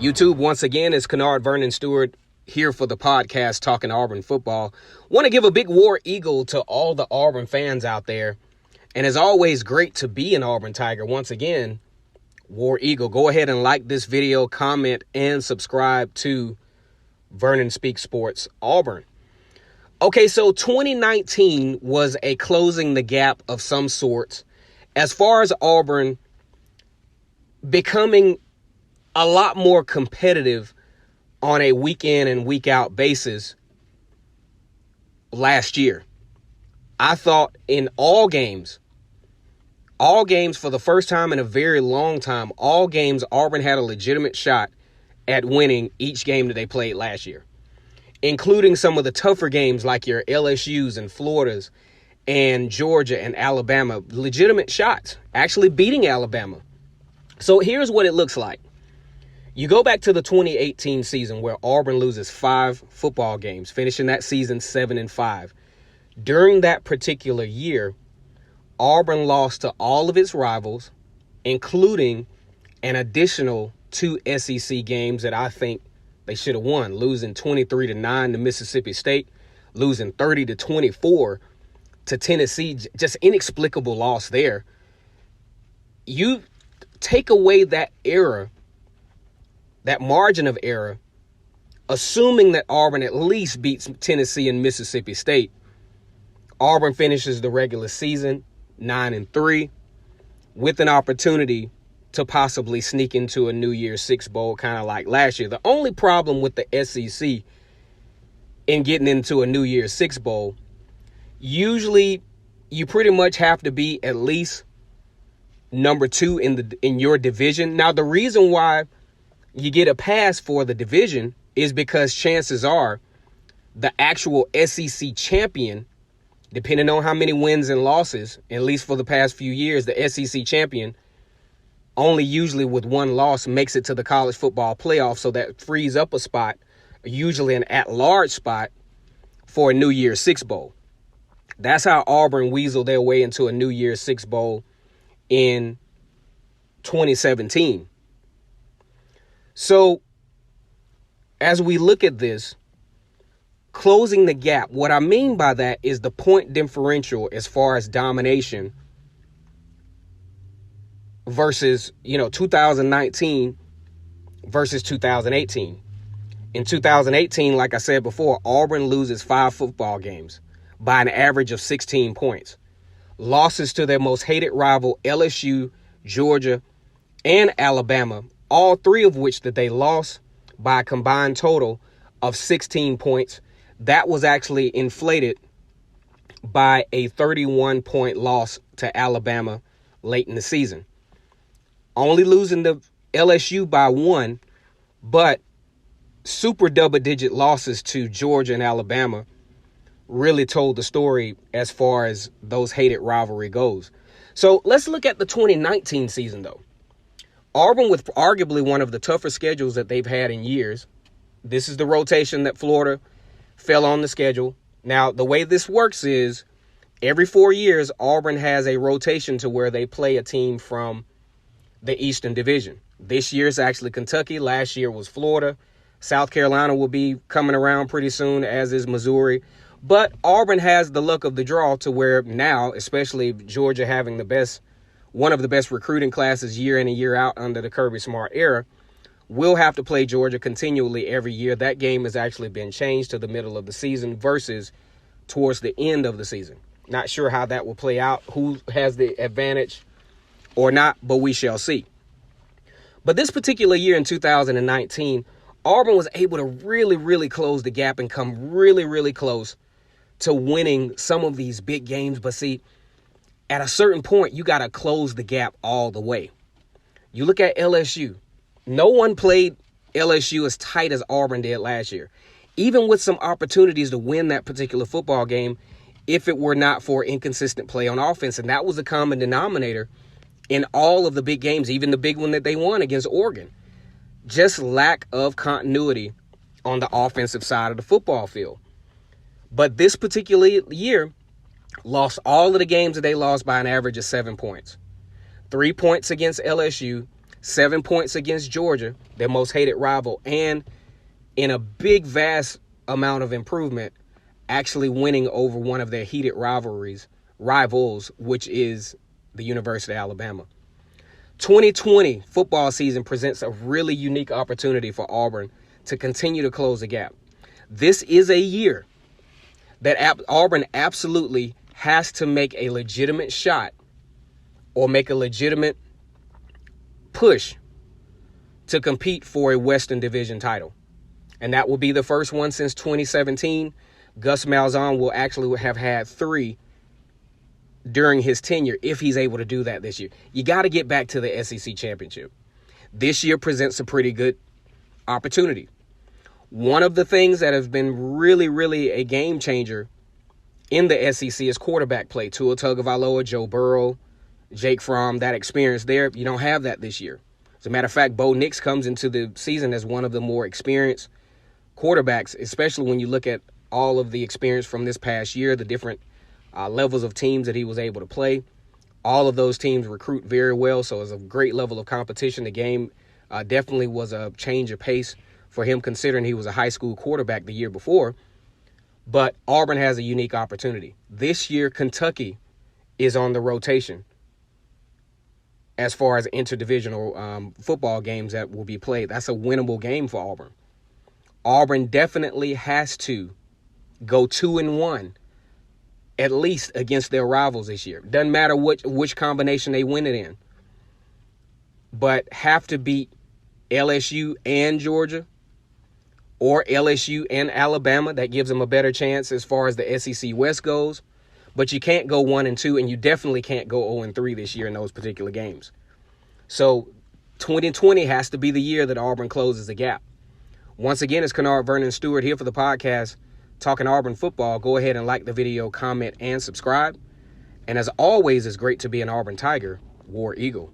YouTube, once again, is Kennard Vernon Stewart here for the podcast Talking Auburn Football. Want to give a big war eagle to all the Auburn fans out there. And as always, great to be an Auburn Tiger. Once again, War Eagle. Go ahead and like this video, comment, and subscribe to Vernon Speaks Sports Auburn. Okay, so 2019 was a closing the gap of some sorts as far as Auburn becoming a lot more competitive on a week in and week out basis last year. I thought in all games for the first time in a very long time, all games Auburn had a legitimate shot at winning each game that they played last year, including some of the tougher games like your LSUs and Floridas and Georgia and Alabama. Legitimate shots, actually beating Alabama. So here's what it looks like. You go back to the 2018 season where Auburn loses 5 football games, finishing that season 7-5. During that particular year, Auburn lost to all of its rivals, including an additional 2 SEC games that I think they should have won, losing 23-9 to Mississippi State, losing 30-24 to Tennessee. Just inexplicable loss there. You take away that error, that margin of error, assuming that Auburn at least beats Tennessee and Mississippi State, Auburn finishes the regular season 9-3 with an opportunity to possibly sneak into a New Year's Six Bowl, kind of like last year. The only problem with the SEC in getting into a New Year's Six Bowl, usually you pretty much have to be at least number 2 in your division. Now, the reason why you get a pass for the division is because chances are the actual SEC champion, depending on how many wins and losses, at least for the past few years, the SEC champion only usually with 1 loss makes it to the college football playoff. So that frees up a spot, usually an at-large spot, for a New Year's Six Bowl. That's how Auburn weaseled their way into a New Year's Six Bowl in 2017. So as we look at this, closing the gap, what I mean by that is the point differential as far as domination versus, 2019 versus 2018. In 2018, like I said before, Auburn loses 5 football games by an average of 16 points. Losses to their most hated rival, LSU, Georgia, and Alabama, all 3 of which that they lost by a combined total of 16 points. That was actually inflated by a 31-point loss to Alabama late in the season. Only losing to LSU by 1, but super double-digit losses to Georgia and Alabama really told the story as far as those hated rivalry goes. So let's look at the 2019 season, though. Auburn with arguably one of the tougher schedules that they've had in years. This is the rotation that Florida fell on the schedule. Now, the way this works is every 4 years, Auburn has a rotation to where they play a team from the Eastern Division. This year is actually Kentucky. Last year was Florida. South Carolina will be coming around pretty soon, as is Missouri. But Auburn has the luck of the draw to where now, especially Georgia having one of the best recruiting classes year in and year out under the Kirby Smart era, will have to play Georgia continually every year. That game has actually been changed to the middle of the season versus towards the end of the season. Not sure how that will play out, who has the advantage or not, but we shall see. But this particular year in 2019, Auburn was able to really, really close the gap and come really, really close to winning some of these big games. But see, at a certain point, you got to close the gap all the way. You look at LSU. No one played LSU as tight as Auburn did last year, even with some opportunities to win that particular football game if it were not for inconsistent play on offense. And that was a common denominator in all of the big games, even the big one that they won against Oregon. Just lack of continuity on the offensive side of the football field. But this particular year, lost all of the games that they lost by an average of 7 points. 3 points against LSU, 7 points against Georgia, their most hated rival, and in a big, vast amount of improvement, actually winning over one of their heated rivals, which is the University of Alabama. 2020 football season presents a really unique opportunity for Auburn to continue to close the gap. This is a year that Auburn absolutely has to make a legitimate shot or make a legitimate push to compete for a Western Division title. And that will be the first one since 2017. Gus Malzahn will actually have had 3 during his tenure if he's able to do that this year. You got to get back to the SEC championship. This year presents a pretty good opportunity. One of the things that has been really, really a game changer in the SEC is quarterback play. Tua Tagovailoa, Joe Burrow, Jake Fromm, that experience there. You don't have that this year. As a matter of fact, Bo Nix comes into the season as one of the more experienced quarterbacks, especially when you look at all of the experience from this past year, the different levels of teams that he was able to play. All of those teams recruit very well, so it's a great level of competition. The game definitely was a change of pace for him, considering he was a high school quarterback the year before. But Auburn has a unique opportunity. This year, Kentucky is on the rotation as far as interdivisional football games that will be played. That's a winnable game for Auburn. Auburn definitely has to go 2-1 at least against their rivals this year. Doesn't matter which combination they win it in, but have to beat LSU and Georgia or LSU and Alabama. That gives them a better chance as far as the SEC West goes. But you can't go 1-2, and you definitely can't go 0-3 this year in those particular games. So 2020 has to be the year that Auburn closes the gap. Once again, it's Kennard Vernon Stewart here for the podcast, Talking Auburn Football. Go ahead and like the video, comment, and subscribe. And as always, it's great to be an Auburn Tiger, War Eagle.